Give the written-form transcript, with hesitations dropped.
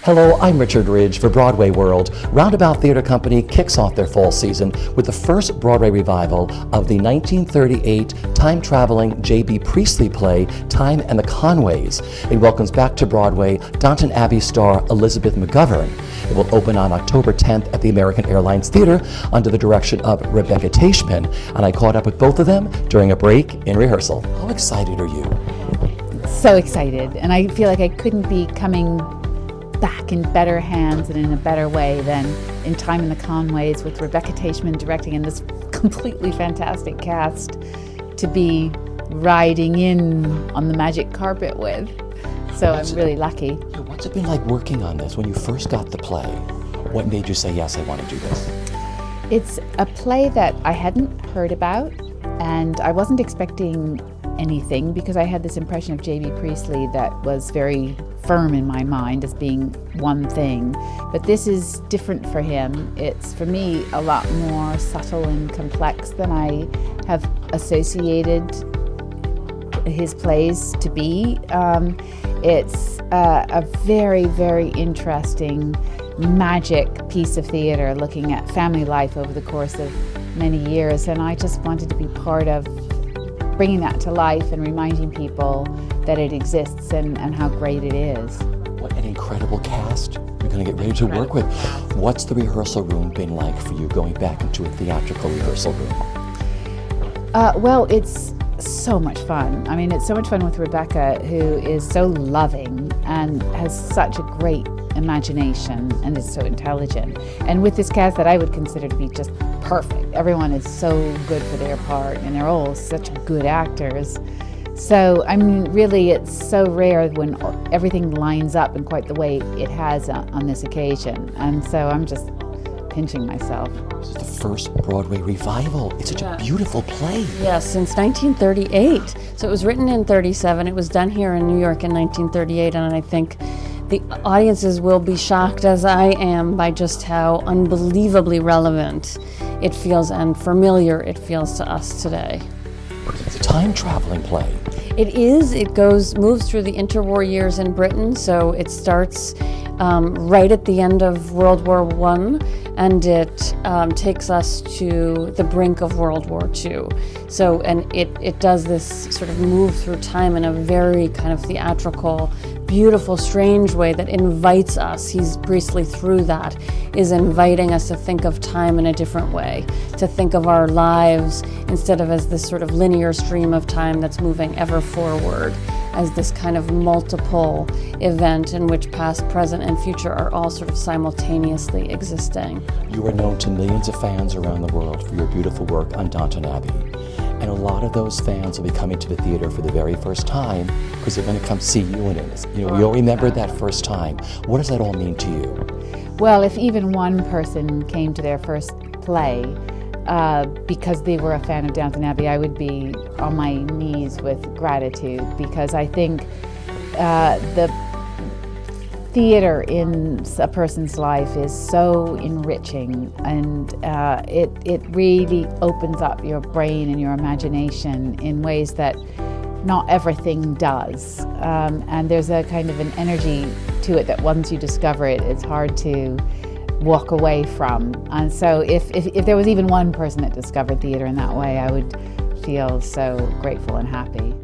Hello, I'm Richard Ridge for BroadwayWorld. Roundabout Theatre Company kicks off their fall season with the first Broadway revival of the 1938 time-traveling J.B. Priestley play, Time and the Conways. It welcomes back to Broadway Downton Abbey star Elizabeth McGovern. It will open on October 10th at the American Airlines Theatre under the direction of Rebecca Taichman, and I caught up with both of them during a break in rehearsal. How excited are you? So excited, and I feel like I couldn't be coming back in better hands and in a better way than in Time in the Conways with Rebecca Taichman directing and this completely fantastic cast to be riding in on the magic carpet with. So I'm really lucky. What's it been like working on this? When you first got the play, what made you say, yes, I want to do this? It's a play that I hadn't heard about, and I wasn't expecting anything because I had this impression of J.B. Priestley that was very firm in my mind as being one thing. But this is different for him. It's, for me, a lot more subtle and complex than I have associated his plays to be. It's a very, very interesting magic piece of theater looking at family life over the course of many years, and I just wanted to be part of bringing that to life and reminding people that it exists and how great it is. What an incredible cast you're going to get ready to work with. What's the rehearsal room been like for you going back into a theatrical rehearsal room? Well, it's so much fun. I mean, it's so much fun with Rebecca, who is so loving and has such a great imagination and is so intelligent. And with this cast that I would consider to be just perfect. Everyone is so good for their part and they're all such good actors. So, I mean, really, it's so rare when everything lines up in quite the way it has on this occasion. And so I'm just pinching myself. This is the first Broadway revival. It's such a beautiful play. Yes, since 1938. So it was written in 37. It was done here in New York in 1938, and I think the audiences will be shocked, as I am, by just how unbelievably relevant it feels and familiar it feels to us today. It's a time-traveling play. It is. It moves through the interwar years in Britain, so it starts right at the end of World War I, and it takes us to the brink of World War II. So, and it does this sort of move through time in a very kind of theatrical, beautiful, strange way that invites us. Priestley through that is inviting us to think of time in a different way, to think of our lives instead of as this sort of linear stream of time that's moving ever forward, as this kind of multiple event in which past, present, and future are all sort of simultaneously existing. You are known to millions of fans around the world for your beautiful work on Downton Abbey. And a lot of those fans will be coming to the theater for the very first time because they're going to come see you in it. You know, we all remember that first time. What does that all mean to you? Well, if even one person came to their first play because they were a fan of Downton Abbey, I would be on my knees with gratitude, because I think the theater in a person's life is so enriching, and it really opens up your brain and your imagination in ways that not everything does. And there's a kind of an energy to it that once you discover it, it's hard to walk away from. And so if there was even one person that discovered theater in that way, I would feel so grateful and happy.